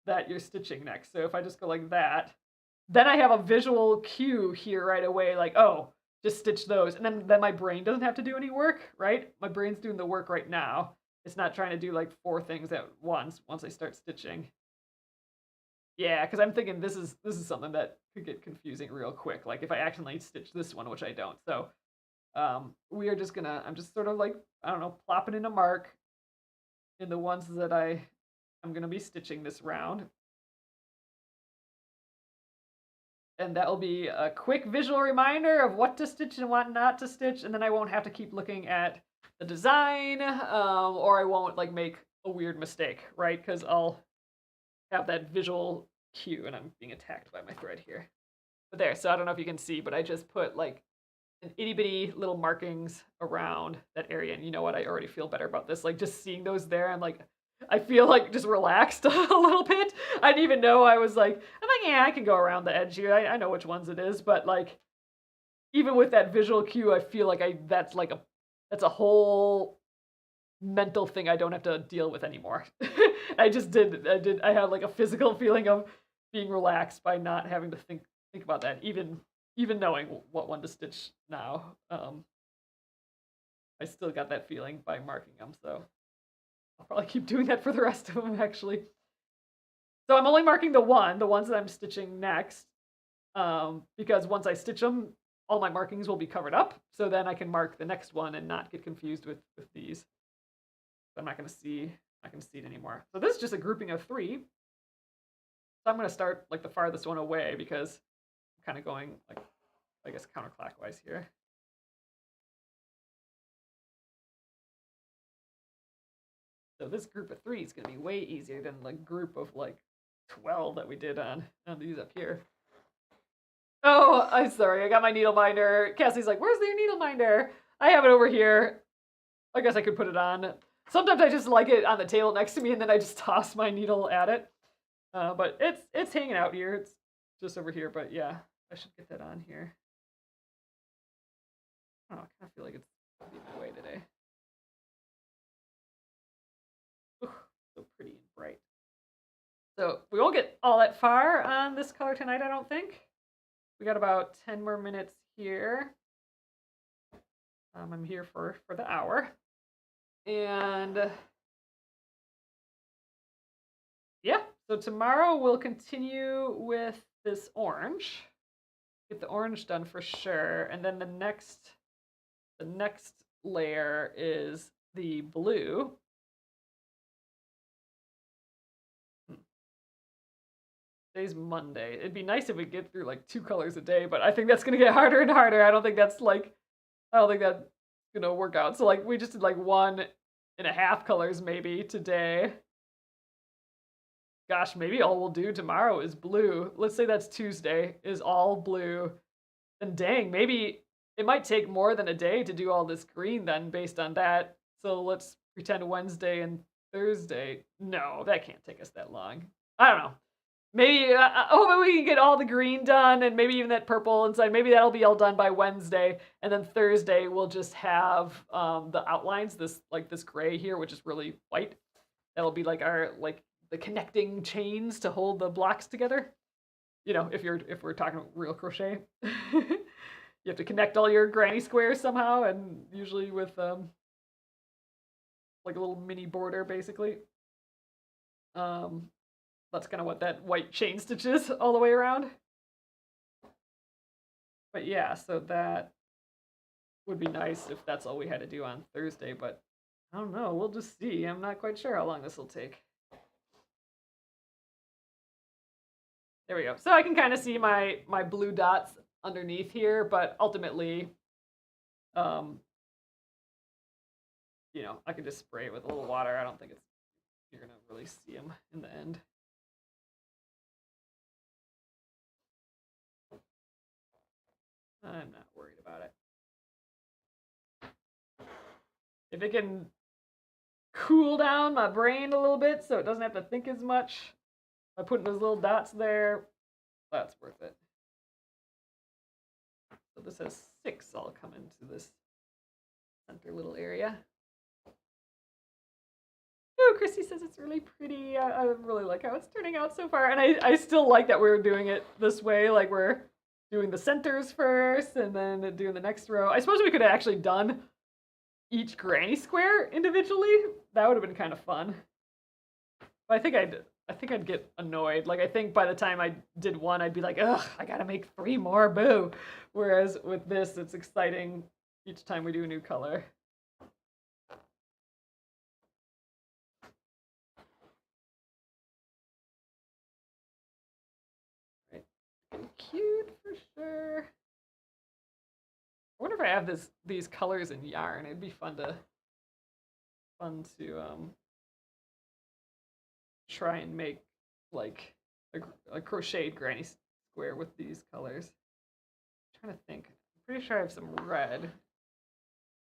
S1: that you're stitching next. So if I just go like that, then I have a visual cue here right away, like, oh, just stitch those. And then my brain doesn't have to do any work, right? My brain's doing the work right now. It's not trying to do like 4 things at once I start stitching. Yeah, because I'm thinking this is something that could get confusing real quick. Like if I accidentally stitch this one, which I don't. So I'm just sort of like, I don't know, plopping in a mark in the ones that I'm gonna be stitching this round. And that will be a quick visual reminder of what to stitch and what not to stitch, and then I won't have to keep looking at the design, or I won't like make a weird mistake, right? Because I'll have that visual cue, and I'm being attacked by my thread here. But there, so I don't know if you can see, but I just put like an itty bitty little markings around that area, and you know what? I already feel better about this. Like just seeing those there, I feel like just relaxed a little bit. I didn't even know I'm like, yeah, I can go around the edge here. I know which ones it is, but like, even with that visual cue, I feel like that's a whole mental thing I don't have to deal with anymore. I had like a physical feeling of being relaxed by not having to think about that, even knowing what one to stitch now. I still got that feeling by marking them, so I'll probably keep doing that for the rest of them, actually. So I'm only marking the ones that I'm stitching next, because once I stitch them, all my markings will be covered up. So then I can mark the next one and not get confused with these. So I'm not going to see it anymore. So this is just a grouping of 3. So I'm going to start like the farthest one away because I'm kind of going like, I guess, counterclockwise here. So this group of 3 is going to be way easier than the group of like 12 that we did on these up here. Oh, I'm sorry. I got my needle minder. Cassie's like, where's your needle minder? I have it over here. I guess I could put it on. Sometimes I just like it on the table next to me, and then I just toss my needle at it. But it's hanging out here. It's just over here. But yeah, I should get that on here. Oh, I kind of feel like it's leaving away today. Ooh, so pretty and bright. So we won't get all that far on this color tonight, I don't think. We got about 10 more minutes here. I'm here for the hour. And yeah, so tomorrow we'll continue with this orange. Get the orange done for sure. And then the next layer is the blue. Today's Monday. It'd be nice if we get through like 2 colors a day, but I think that's gonna get harder and harder. I don't think that's gonna work out. So like we just did like 1.5 colors maybe today. Gosh, maybe all we'll do tomorrow is blue. Let's say that's Tuesday, is all blue. And dang, maybe it might take more than a day to do all this green then based on that. So let's pretend Wednesday and Thursday. No, that can't take us that long. I don't know. Maybe hopefully we can get all the green done and maybe even that purple inside. Maybe that'll be all done by Wednesday, and then Thursday we'll just have the outlines, this gray here, which is really white. That'll be like our the connecting chains to hold the blocks together. If we're talking real crochet. you have to connect all your granny squares somehow, and usually with like a little mini border, basically. That's kind of what that white chain stitch is all the way around. But yeah, so that would be nice if that's all we had to do on Thursday, but I don't know. We'll just see. I'm not quite sure how long this will take. There we go. So I can kind of see my blue dots underneath here, but ultimately, you know, I can just spray it with a little water. I don't think you're gonna really see them in the end. I'm not worried about it. If it can cool down my brain a little bit so it doesn't have to think as much by putting those little dots there, that's worth it. So this has 6 all come into this center little area. Oh, Christy says it's really pretty. I really like how it's turning out so far. And I still like that we're doing it this way. Like we're doing the centers first and then doing the next row. I suppose we could have actually done each granny square individually. That would have been kind of fun. But I think I'd get annoyed. Like I think by the time I did one, I'd be like, ugh, I gotta make 3 more, boo. Whereas with this, it's exciting each time we do a new color. Right. And cute for sure. I wonder if I have these colors in yarn. It'd be fun to try and make like a crocheted granny square with these colors. I'm trying to think. I'm pretty sure I have some red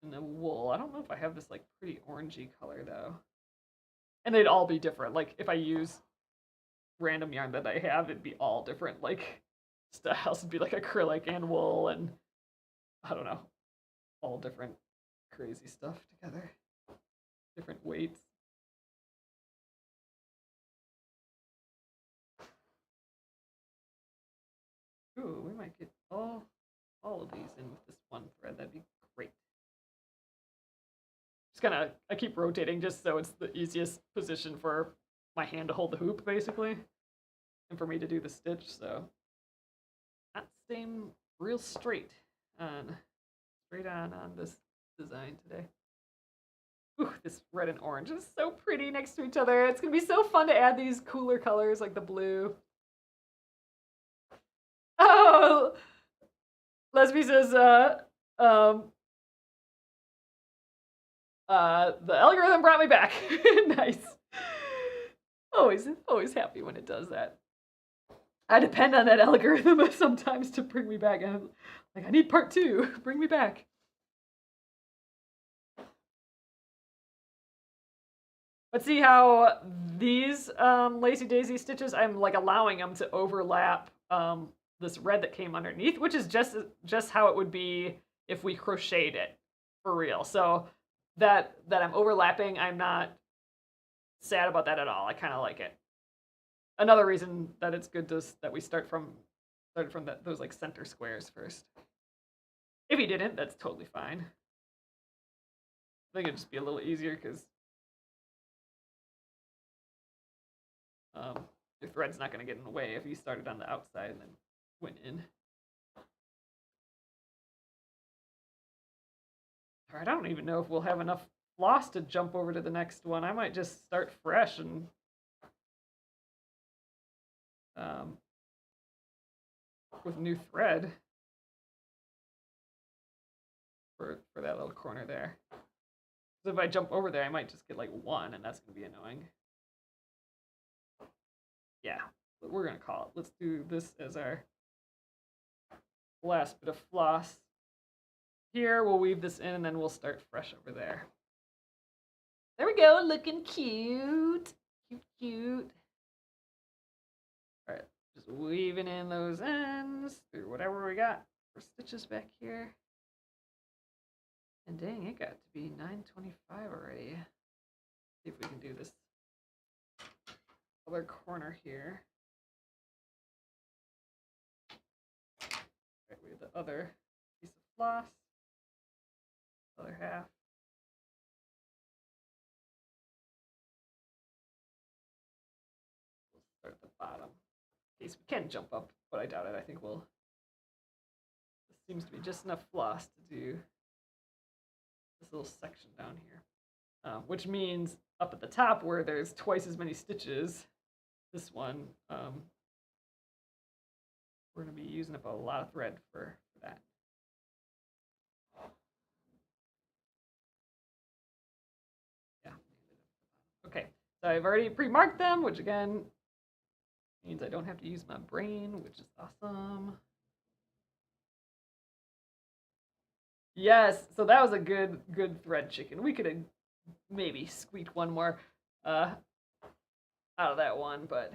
S1: in the wool. I don't know if I have this like pretty orangey color though. And they'd all be different. Like if I use random yarn that I have, it'd be all different like styles. It'd be like acrylic and wool and I don't know, all different crazy stuff together. Different weights. Ooh, we might get all of these in with this one thread. That'd be great. Just kind of, I keep rotating just so it's the easiest position for my hand to hold the hoop, basically, and for me to do the stitch. So not staying real straight on this design today. Ooh, this red and orange is so pretty next to each other. It's gonna be so fun to add these cooler colors like the blue. Oh, Lesby says, the algorithm brought me back. Nice. Always happy when it does that. I depend on that algorithm sometimes to bring me back. I'm like, I need part 2. Bring me back. But see how these Lacy Daisy stitches, I'm like allowing them to overlap this red that came underneath, which is just how it would be if we crocheted it for real. So that I'm overlapping, I'm not sad about that at all. I kind of like it. Another reason that it's good that we started from those like center squares first. If you didn't, that's totally fine. I think it'd just be a little easier because your thread's not going to get in the way if you started on the outside and then went in. All right, I don't even know if we'll have enough floss to jump over to the next one. I might just start fresh and with new thread for that little corner there. So if I jump over there, I might just get like 1, and that's going to be annoying. Yeah, we're going to call it. Let's do this as our last bit of floss. Here, we'll weave this in, and then we'll start fresh over there. There we go, looking cute. Cute. All right, just weaving in those ends through whatever we got for stitches back here. And dang, it got to be 9:25 already. See if we can do this other corner here. Right, we have the other piece floss. Other half. We'll start at the bottom. In case we can jump up, but I doubt it. I think we'll. This seems to be just enough floss to do this little section down here, which means up at the top where there's twice as many stitches, this one, we're going to be using up a lot of thread for that. Yeah. Okay, so I've already pre-marked them, which again means I don't have to use my brain, which is awesome. Yes, so that was a good thread chicken. We could have maybe squeaked one more out of that one, but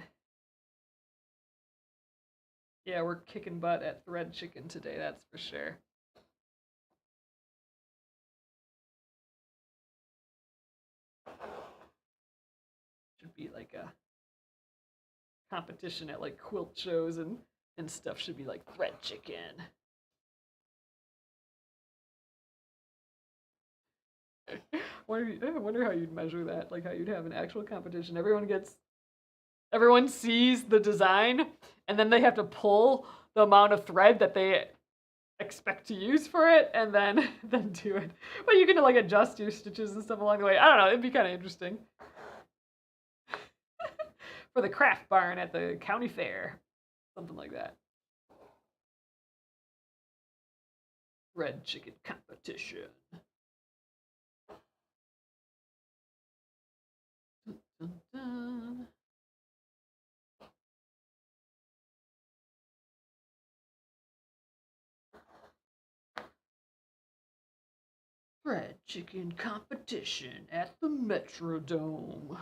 S1: yeah, we're kicking butt at thread chicken today, that's for sure. Should be like a competition at like quilt shows and stuff. Should be like thread chicken. I wonder how you'd measure that, like how you'd have an actual competition. Everyone sees the design, and then they have to pull the amount of thread that they expect to use for it, and then do it. But you can like adjust your stitches and stuff along the way. I don't know. It'd be kind of interesting for the craft barn at the county fair, something like that. Red chicken competition. Dun, dun. Fried chicken competition at the Metrodome.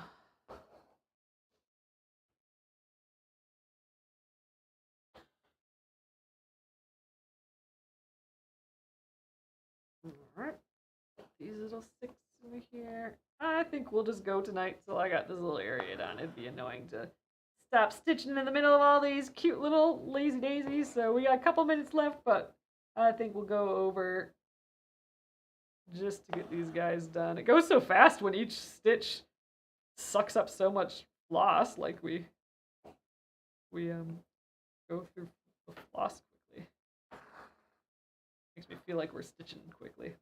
S1: Alright. These little sticks over here. I think we'll just go tonight till I got this little area done. It'd be annoying to stop stitching in the middle of all these cute little lazy daisies. So we got a couple minutes left, but I think we'll go over just to get these guys done. It goes so fast when each stitch sucks up so much floss, like we go through the floss quickly. Makes me feel like we're stitching quickly.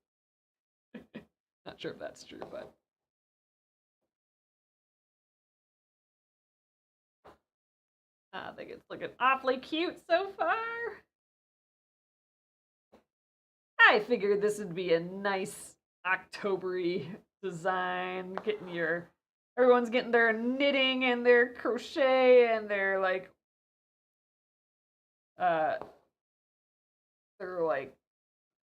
S1: Not sure if that's true, but I think it's looking awfully cute so far. I figured this would be a nice October-y design. Everyone's getting their knitting and their crochet and their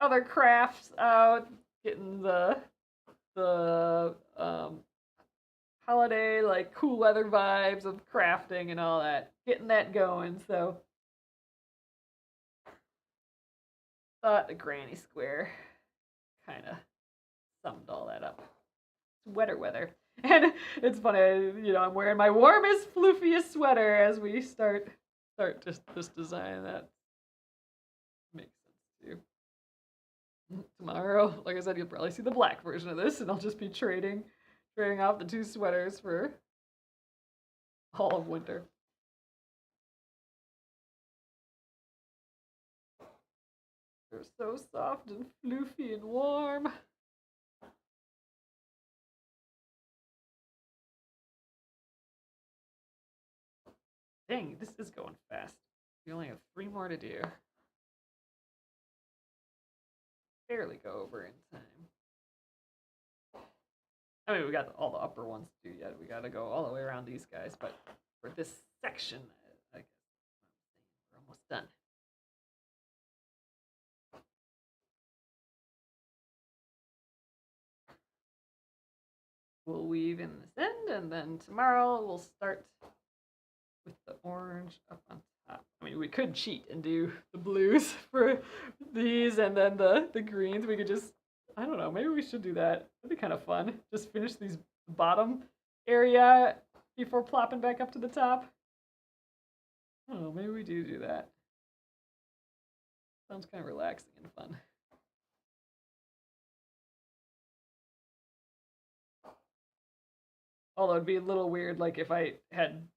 S1: other crafts out, getting the holiday like cool weather vibes of crafting and all that, getting that going. So thought the granny square kind of summed all that up. Sweater weather. And it's funny, I'm wearing my warmest, floofiest sweater as we start just this design. That makes sense too. Tomorrow, like I said, you'll probably see the black version of this, and I'll just be trading off the two sweaters for all of winter. They're so soft and floofy and warm. Dang, this is going fast. We only have 3 more to do. Barely go over in time. I mean, we got all the upper ones to do yet. We got to go all the way around these guys, but for this section, I guess we're almost done. We'll weave in this end, and then tomorrow we'll start with the orange up on top. I mean, we could cheat and do the blues for these, and then the greens. We could just, I don't know, maybe we should do that. That'd be kind of fun. Just finish these bottom area before plopping back up to the top. Oh, maybe we do that. Sounds kind of relaxing and fun. Although it'd be a little weird, like if I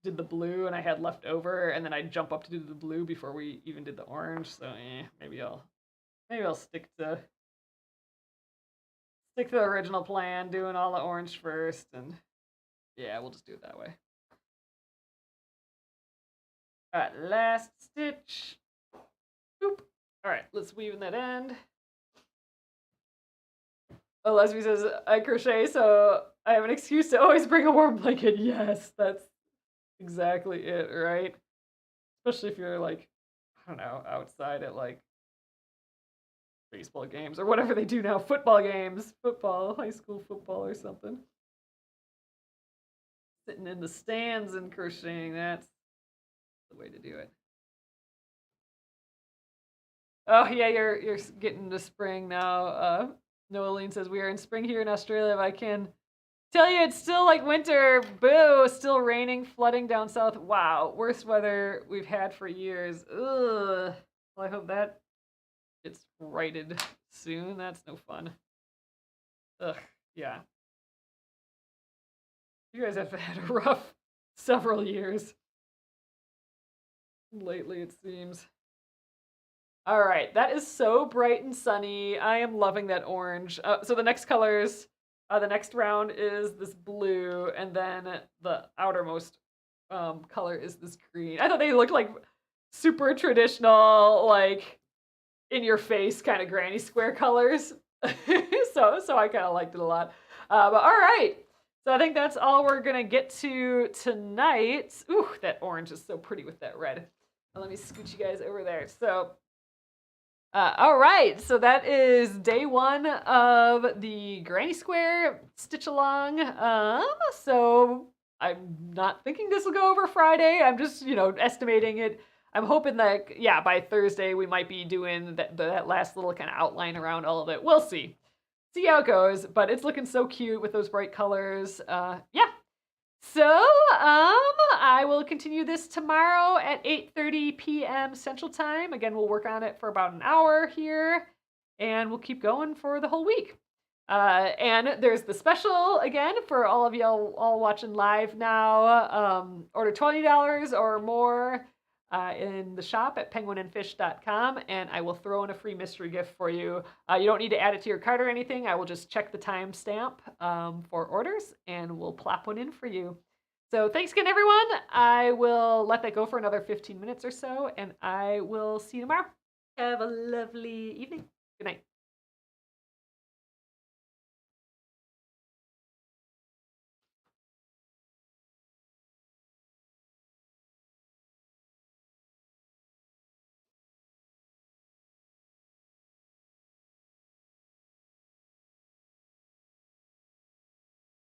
S1: did the blue and I had left over, and then I'd jump up to do the blue before we even did the orange. So maybe I'll stick to the original plan, doing all the orange first, and yeah, we'll just do it that way. All right, last stitch. Boop. All right, let's weave in that end. Oh, Leslie says, I crochet, so I have an excuse to always bring a warm blanket. Yes, that's exactly it, right? Especially if you're like, I don't know, outside at like baseball games or whatever they do now, football games, high school football or something. Sitting in the stands and crocheting, that's the way to do it. Oh yeah, you're getting to spring now. Noeline says we are in spring here in Australia. If I can tell you, it's still like winter. Boo! Still raining, flooding down south. Wow, worst weather we've had for years. Ugh. Well, I hope that gets righted soon. That's no fun. Ugh. Yeah. You guys have had a rough several years lately, it seems. All right, that is so bright and sunny. I am loving that orange. So the next colors, the next round is this blue, and then the outermost color is this green. I thought they looked like super traditional, like in your face kind of granny square colors. so I kind of liked it a lot. But all right, so I think that's all we're gonna get to tonight. Ooh, that orange is so pretty with that red. Now let me scoot you guys over there. So. All right, so that is day one of the granny square stitch along. So I'm not thinking this will go over Friday. I'm just, estimating it. I'm hoping that, yeah, by Thursday we might be doing that last little kind of outline around all of it. We'll see. See how it goes, but it's looking so cute with those bright colors. Yeah. So, I will continue this tomorrow at 8:30 p.m. Central Time. Again, we'll work on it for about an hour here, and we'll keep going for the whole week. And there's the special, again, for all of y'all all watching live now. Order $20 or more in the shop at penguinandfish.com, and I will throw in a free mystery gift for you. You don't need to add it to your cart or anything. I will just check the timestamp for orders, and we'll plop one in for you. So thanks again, everyone. I will let that go for another 15 minutes or so, and I will see you tomorrow. Have a lovely evening. Good night.